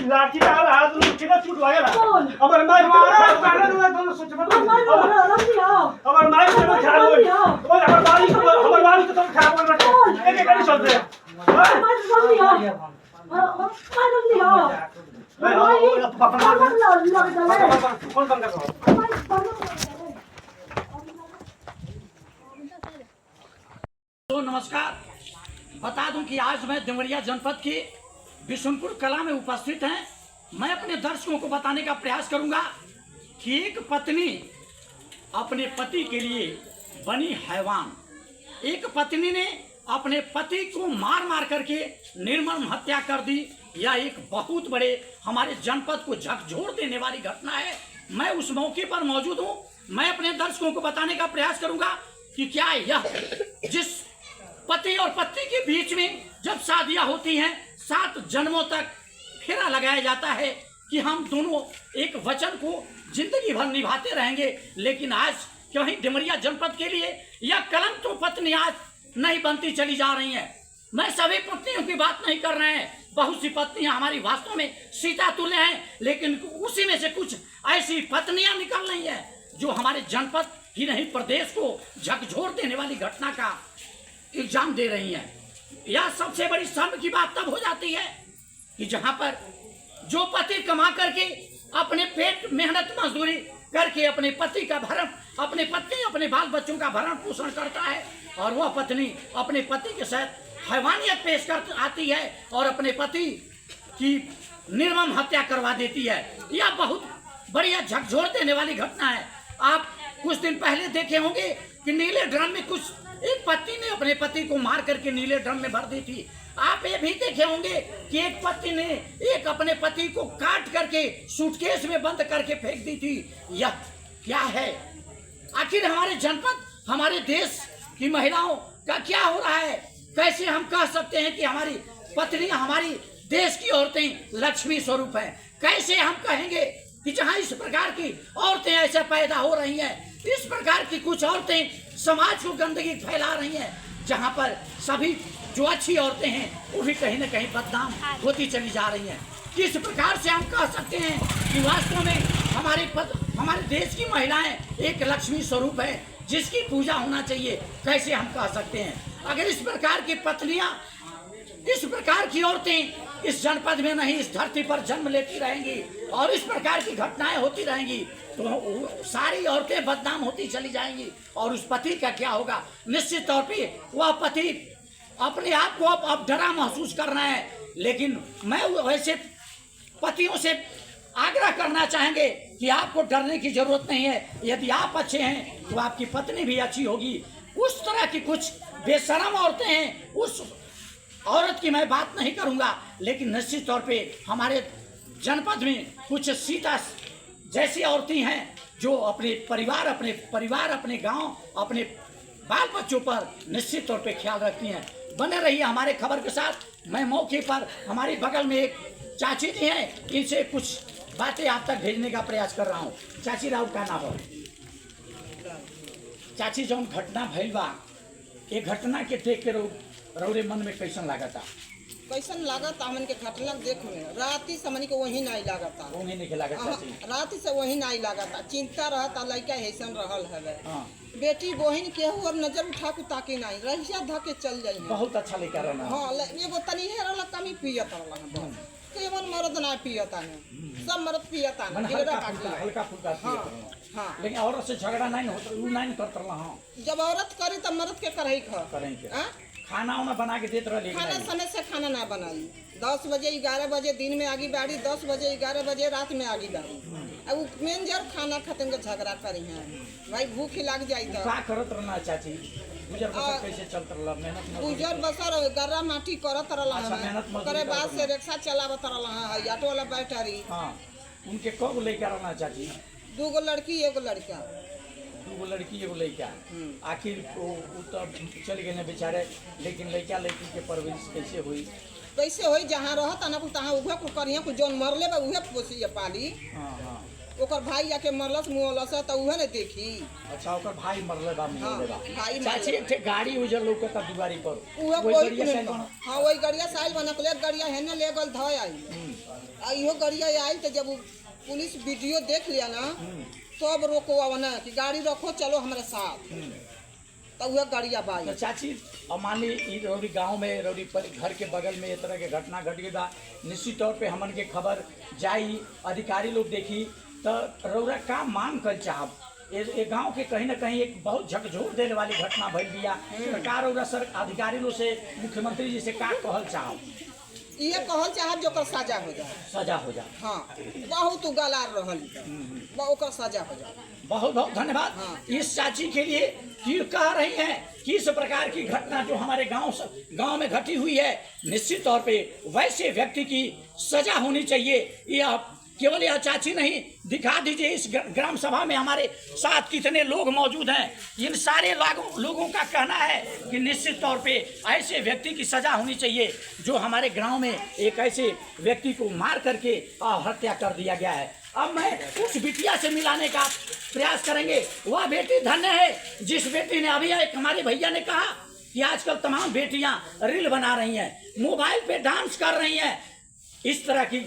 लाठी का हाथ कितना छूट वाला अमर मार मारा दोनों सोच मत अमर मार से खराब हो अमर बारी तो तुम खराब कर रहे एक एक नहीं चलते कौन बंद कर तो नमस्कार, बता दूं कि आज मैं देवरिया जनपद की बिशुनपुर कला में उपस्थित हैं। मैं अपने दर्शकों को बताने का प्रयास करूंगा कि एक पत्नी अपने पति के लिए बनी हैवान। एक पत्नी ने अपने पति को मार मार करके निर्मम हत्या कर दी। यह एक बहुत बड़े हमारे जनपद को झकझोर देने वाली घटना है। मैं उस मौके पर मौजूद हूं। मैं अपने दर्शकों को बताने का प्रयास करूंगा कि क्या यह जिस पति और पत्नी के बीच में जब शादियां होती हैं 7 जन्मों तक फेरा लगाया जाता है कि हम दोनों एक वचन को जिंदगी भर निभाते रहेंगे, लेकिन आज क्यों ही देवरिया जनपद के लिए यह कलंक तो पत्नी आज नहीं बनती चली जा रही हैं। मैं सभी पत्नियों की बात नहीं कर रहे हैं। बहुत सी पत्नियां हमारी वास्तव में सीता तुल्य हैं, लेकिन उसी में से कुछ ऐसी पत्नियां निकल रही हैं जो हमारे जनपद ही नहीं प्रदेश को झकझोर देने वाली घटना का इल्जाम दे रही हैं। यह सबसे बड़ी शर्म की बात तब हो जाती है कि जहां पर जो पति कमा करके अपने पेट मेहनत मजदूरी करके अपने पति का भरण अपने पत्नी अपने बाल बच्चों का भरण पोषण करता है और वह पत्नी अपने पति के साथ हैवानियत पेश कर आती है और अपने पति की निर्मम हत्या करवा देती है। यह बहुत बड़ी झकझोर देने वाली घटना है। आप कुछ दिन पहले देखे होंगे कि नीले ड्रम में कुछ एक पत्नी ने अपने पति को मार करके नीले ड्रम में भर दी थी। आप ये भी देखे होंगे कि एक पत्नी ने एक अपने पति को काट करके सूटकेस में बंद करके फेंक दी थी। यह क्या है? आखिर हमारे जनपद हमारे देश की महिलाओं का क्या हो रहा है? कैसे हम कह सकते हैं कि हमारी पत्नियां हमारी देश की औरतें लक्ष्मी स्वरूप हैं? कैसे हम कहेंगे कि जहां इस प्रकार की औरतें ऐसे पैदा हो रही हैं, इस प्रकार की कुछ औरतें समाज को गंदगी फैला रही हैं, जहां पर सभी जो अच्छी औरतें हैं वो भी कहीं न कहीं बदनाम होती चली जा रही हैं। किस प्रकार से हम कह सकते हैं कि वास्तव में हमारे देश की महिलाएं एक लक्ष्मी स्वरूप है जिसकी पूजा होना चाहिए? कैसे हम कह सकते हैं? अगर इस प्रकार की पत्नियां, इस प्रकार की औरतें इस जनपद में नहीं इस धरती पर जन्म लेती रहेंगी और इस प्रकार की घटनाएं होती रहेंगी तो सारी औरतें बदनाम होती चली जाएंगी और उस पति का क्या होगा? निश्चित तौर पे वह पति अपने आप को अब डरा महसूस कर रहे हैं। लेकिन मैं वैसे पतियों से आग्रह करना चाहेंगे कि आपको डरने की जरूरत नहीं है। यदि आप अच्छे हैं तो आपकी पत्नी भी अच्छी होगी। उस तरह की कुछ बेशरम औरतें हैं, उस औरत की मैं बात नहीं करूंगा, लेकिन निश्चित तौर पे हमारे जनपद में कुछ सीता जैसी औरतें हैं जो अपने परिवार अपने गांव अपने बाल बच्चों पर निश्चित तौर पे ख्याल रखती हैं। बने रहिए हमारे खबर के साथ। मैं मौके पर हमारी बगल में एक चाची जी हैं, इनसे कुछ बातें आप तक भेजने का प्रयास कर रहा हूँ। चाची राव का नाम है। चाची जौन घटना भइल बा, ये घटना के देख के रौरे मन में कैसन लागता? कैसन लागत? हमन के घटना देख में राती से हमन के वही नहीं लागता, वही नहीं लागता। राती से वही नहीं लागता। चिंता रहता लड़का ऐसन रहल है। हाँ। बेटी बहन के और नजर उठा के ताके नहीं रहिया धके चल जाई। बहुत अच्छा लड़का रहना। हां, एगो तनी है रहल कमी पियत रहल। केवन मर्द ना पियता है, सब मर्द पियता है। हल्का फुल्का। हां, लेकिन औरत से झगड़ा नहीं होता, वो नहीं करत रहला। हां, जब औरत करी तब मर्द के करही करेंगे। खाना उना बना के देत रहले। खाना समय से खाना ना बनाई। 10 बजे 11 बजे दिन में आगी बाड़ी, 10 बजे 11 बजे रात में आगी बाड़ी। अब मेन जर खाना खाते के झगड़ा करी हैं भाई, भूख लग जाई तो का करत रहना चाची? गुजर बसर कैसे चलत रहला? मेहनत गुजर बसर गर्रा माटी करत रहला। अच्छा, मेहनत मजदूरी करे बाद से रिक्शा चलावत रहला है, ऑटो वाला बैटरी। हां, उनके कब लेकर रहना चाची? 2 गो लड़की 1 गो लड़का। वो लड़की एगो लड़का आखिर वो तो चल गए बेचारे, लेकिन लड़का लड़की के परवरिश कैसे हुई? कैसे होई जहाँ रहत ना कुल तहाँ उहे कुल करिया कुल जौन मरले बा उहे पोसी पाली। हाँ। ओकर भाई जाके मरलस मुअलस त उहे ने देखी। अच्छा, ओकर भाई मरले बा मुअले बा। भाई चाची एक गाड़ी उजर लौकता दुआरी पर, उहे वही कोई गाड़िया साइड में। हां वही गड़िया साइल बनकले गड़िया हेने ले गल धय आई। आ इहो गड़िया आई त जब पुलिस वीडियो देख लिया ना तब रोको ना कि गाड़ी रखो चलो हमारे साथ, तब वह गड़िया बाई। तो चाची अब मान ली रौड़ी गांव में रौड़ी घर के बगल में ये तरह के घटना घट गई बा, निश्चित तौर पे हमन के खबर जाई, अधिकारी लोग देखी तो रौरा का मांग कर चाहब? ये गांव के कहीं ना कहीं एक बहुत झकझोर देने वाली घटना भइल बिया। सरकार और सर अधिकारी लोग से, मुख्यमंत्री जी से का कहल चाहब? ये कहल चाहब जो ओकर सजा हो जाए। सजा हो जाए। हाँ बहुत गलार रहल ओकर सजा हो जाए। बहुत बहुत धन्यवाद। हाँ। इस चाची के लिए की कह रही हैं कि इस प्रकार की घटना जो हमारे गांव में घटी हुई है, निश्चित तौर पे वैसे व्यक्ति की सजा होनी चाहिए। यह केवल यह चाची नहीं, दिखा दीजिए इस ग्राम सभा में हमारे साथ कितने लोग मौजूद हैं। इन सारे लोगों का कहना है कि निश्चित तौर पे ऐसे व्यक्ति की सजा होनी चाहिए जो हमारे गांव में एक ऐसे व्यक्ति को मार करके हत्या कर दिया गया है। अब मैं उस बिटिया से मिलाने का प्रयास करेंगे। वह बेटी धन्य है जिस बेटी ने, अभी एक हमारे भैया ने कहा कि आजकल तमाम बेटियां रील बना रही हैं, मोबाइल पे डांस कर रही हैं, इस तरह की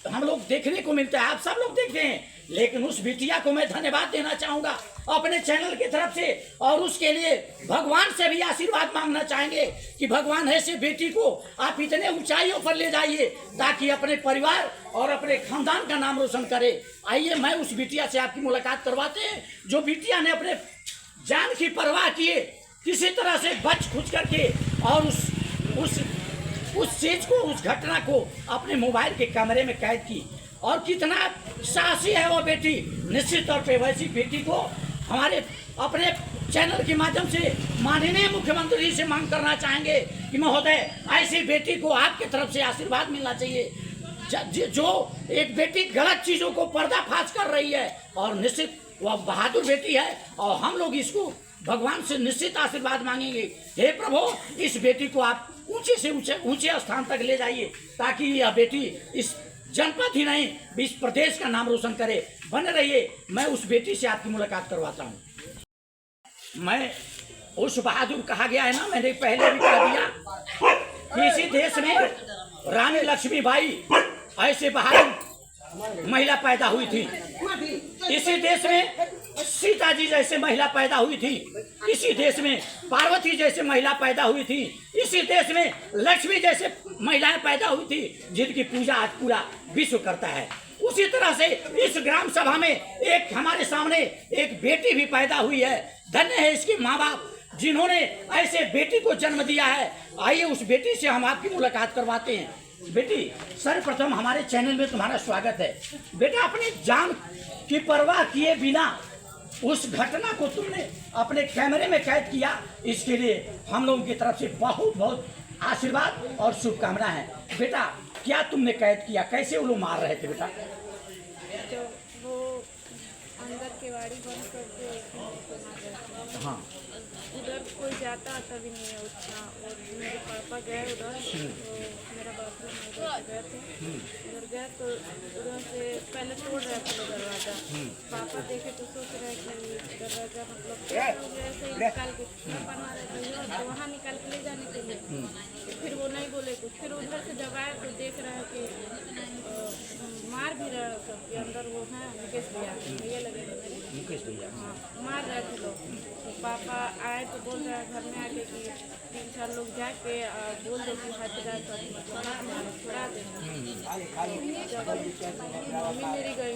हम लोग देखने को मिलता है, आप सब लोग देखते हैं। लेकिन उस बिटिया को मैं धन्यवाद देना चाहूंगा अपने चैनल की तरफ से, और उसके लिए भगवान से भी आशीर्वाद मांगना चाहेंगे कि भगवान ऐसे बेटी को आप इतने ऊंचाइयों पर ले जाइए ताकि अपने परिवार और अपने खानदान का नाम रोशन करे। आइए मैं उस बिटिया से आपकी मुलाकात करवाते हैं जो बिटिया ने अपने जान की परवाह किए किसी तरह से बच खुच करके और उस चीज को, उस घटना को अपने मोबाइल के कैमरे में कैद की। और कितना साहसी है वो बेटी। निश्चित तौर पे वैसी बेटी को हमारे अपने चैनल के माध्यम से माननीय मुख्यमंत्री से मांग करना चाहेंगे कि महोदय ऐसी बेटी को आपके तरफ से आशीर्वाद मिलना चाहिए जो एक बेटी गलत चीजों को पर्दाफाश कर रही है। और निश्चित वह बहादुर बेटी है और हम लोग इसको भगवान से निश्चित आशीर्वाद मांगेंगे। हे प्रभु, इस बेटी को आप ऊंचे से ऊंचे स्थान तक ले जाइए ताकि यह बेटी इस जनपद ही नहीं इस प्रदेश का नाम रोशन करे। बने रहिए, मैं उस बेटी से आपकी मुलाकात करवाता हूँ। मैं उस बहादुर कहा गया है ना, मैंने पहले भी कह दिया कि इसी देश में रानी लक्ष्मीबाई ऐसे बहादुर महिला पैदा हुई थी। इसी देश में सीता जी जैसे महिला पैदा हुई थी। इसी देश में पार्वती जैसे महिला पैदा हुई थी। इसी देश में लक्ष्मी जैसे महिलाएं पैदा हुई थी जिनकी पूजा आज पूरा विश्व करता है। उसी तरह से इस ग्राम सभा में एक हमारे सामने एक बेटी भी पैदा हुई है। धन्य है इसके माँ बाप जिन्होंने ऐसे बेटी को जन्म दिया है। आइए उस बेटी से हम आपकी मुलाकात करवाते हैं। बेटी, सर्वप्रथम हमारे चैनल में तुम्हारा स्वागत है। बेटा, अपनी जान की परवाह किए बिना उस घटना को तुमने अपने कैमरे में कैद किया, इसके लिए हम लोगों की तरफ से बहुत बहुत आशीर्वाद और शुभकामना है। बेटा, क्या तुमने कैद किया? कैसे वो लोग मार रहे थे बेटा? जब वो अंदर केवाड़ी बंद करके हाँ, उधर कोई जाता आता भी नहीं है उतना। और मेरे पापा गए उधर, तो मेरा बाथरूम उधर गए थे। उधर गए तो उधर से पहले तोड़ रहे थे दरवाज़ा। पापा देखे तो सोच रहे कि दरवाज़ा मतलब ऐसे ही निकाल के बना रहे थे तो वहाँ निकाल के ले जाने के लिए। फिर वो नहीं बोले कुछ। फिर उधर से जब आए तो देख रहे कि मार भी रहे सब कि अंदर वो हैं मुकेश भैया लगे थे मेरे। मुकेश भैया? हाँ, मार रहे थे लोग। तो पापा आए तो बोल रहे घर में आके कि 3-4 लोग जाके बोल दो कि हट जाए तो छुड़ा देंगे। जब मम्मी मेरी गई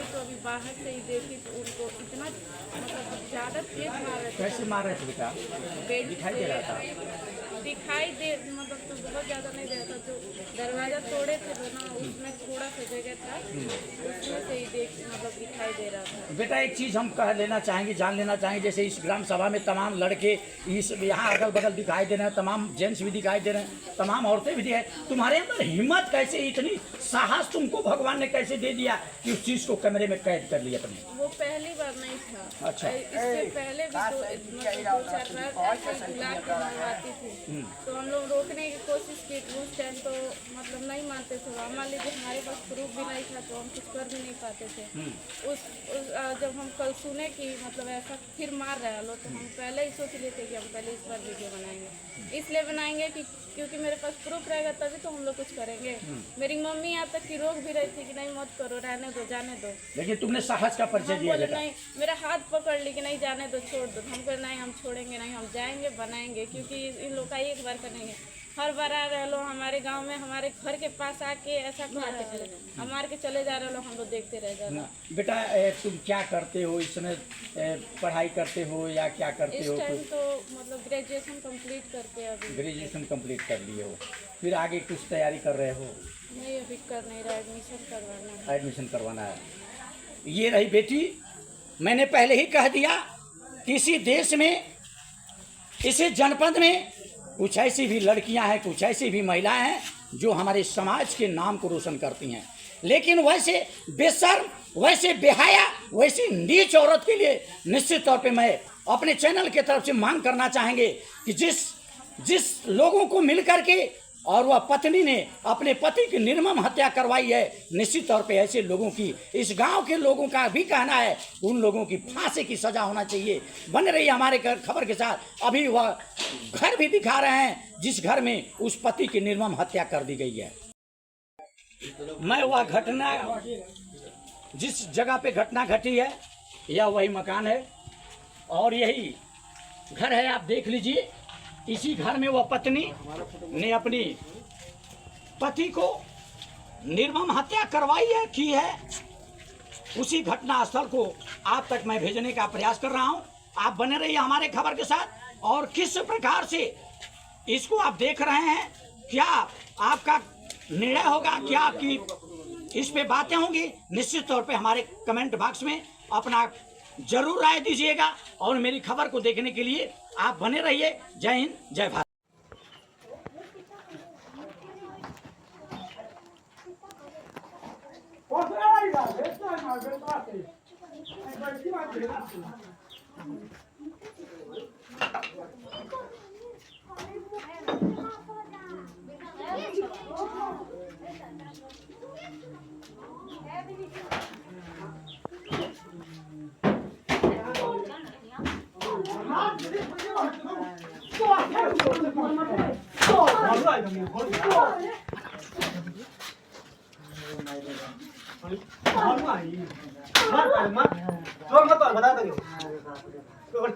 तो अभी बाहर से ही देखी तो उनको इतना मतलब ज़्यादा तेज मार रहे थे। कैसे मार रहे थे बेटा? बेड दिखाई दे रहा था? दिखाई दे मतलब तो बहुत ज़्यादा नहीं दे रहा था। जो दरवाज़ा तोड़े थे ना उसमें थोड़ा सा जगह था, उसमें से ही देख मतलब दिखाई दे रहा था। बेटा एक चीज़ हम कह लेना चाहेंगे, जान लेना चाहेंगे, जैसे इस ग्राम सभा में तमाम लड़के इस यहाँ अगल बगल दिखाई दे रहे हैं, तमाम जेंट्स भी दिखाई दे रहे हैं, तमाम औरतें भी दिखाई, तुम्हारे अंदर हिम्मत कैसे, इतनी साहस तुमको भगवान ने कैसे दे दिया कि उस चीज़ को कैमरे में कैद कर लिया तुमने? वो पहली बार नहीं था। अच्छा। इससे पहले भी दो चार बार ऐसे गुलाब की मंगवाती थी, तो हम लोग रोकने की कोशिश की। उस टाइम तो मतलब नहीं मानते थे। मान लीजिए हमारे पास प्रूफ भी नहीं था तो हम कुछ कर भी नहीं पाते थे। उस जब हम कल सुने कि मतलब ऐसा फिर मार रहा है लो, तो हम पहले ही सोच लिए थे कि हम पहले इस बार वीडियो बनाएंगे। इसलिए बनाएंगे कि क्योंकि मेरे पास प्रूफ रहेगा तभी तो हम लोग कुछ करेंगे। मेरी मम्मी यहाँ तक की रोक भी रही थी कि नहीं मत करो, रहने दो, जाने दो। लेकिन तुमने साहस का परिचय दिया बेटा। नहीं, मेरा हाथ पकड़ ली कि नहीं जाने दो, छोड़ दो। हमको नहीं, हम छोड़ेंगे नहीं, हम जाएंगे, बनाएंगे। क्योंकि इन लोग का एक बार करेंगे, हर बार आ रहे लो हमारे गांव में, हमारे घर के पास आके ऐसा कर रहे लो, हम मार के चले जा रहे लो, हम लोग देखते रह जा रहे। बेटा तुम क्या करते हो इस समय, पढ़ाई करते हो या क्या करते हो? इस टाइम तो मतलब ग्रेजुएशन कंप्लीट करके अभी ग्रेजुएशन कंप्लीट कर लिए हो, फिर आगे कुछ तैयारी कर रहे हो? नहीं, अभी कर नहीं रहा, एडमिशन करवाना है। एडमिशन करवाना है। ये रही बेटी, मैंने पहले ही कह दिया कि इसी देश में, इसी जनपद में कुछ ऐसी भी लड़कियां हैं, कुछ ऐसी भी महिलाएं हैं जो हमारे समाज के नाम को रोशन करती हैं, लेकिन वैसे बेशर्म, वैसे बेहया, वैसी नीच औरत के लिए निश्चित तौर पे मैं अपने चैनल की तरफ से मांग करना चाहेंगे कि जिस लोगों को मिल करके और वह पत्नी ने अपने पति की निर्मम हत्या करवाई है, निश्चित तौर पे ऐसे लोगों की, इस गांव के लोगों का भी कहना है उन लोगों की फांसी की सजा होना चाहिए। बन रही हमारे खबर के साथ अभी वह घर भी दिखा रहे हैं जिस घर में उस पति की निर्मम हत्या कर दी गई है। मैं वह घटना, जिस जगह पे घटना घटी है यह वही मकान है और यही घर है, आप देख लीजिए। इसी घर में वह पत्नी ने अपनी पति को निर्मम हत्या करवाई है, की है। उसी घटना स्थल को आप तक मैं भेजने का प्रयास कर रहा हूं। आप बने रहिए हमारे खबर के साथ और किस प्रकार से इसको आप देख रहे हैं, क्या आपका निर्णय होगा, क्या आपकी इस पे बातें होंगी, निश्चित तौर पे हमारे कमेंट बॉक्स में अपना जरूर राय दीजिएगा और मेरी खबर को देखने के लिए आप बने रहिए। जय हिंद, जय भारत।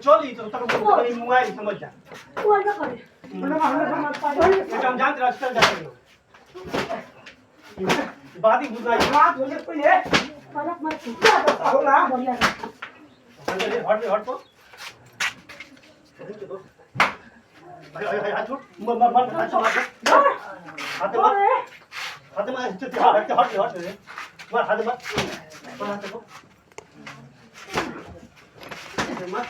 चोली तो तक मोबाइल समझ जा हम जानते रास्ते जाते हो बात ही बुझाई बात हो जाए पहले फर्क मत आओ ना हट हट तो भाई हाथ छोड़ मर मर हाथ छोड़ हाथ में हट मार हाथ मत हाथ को मत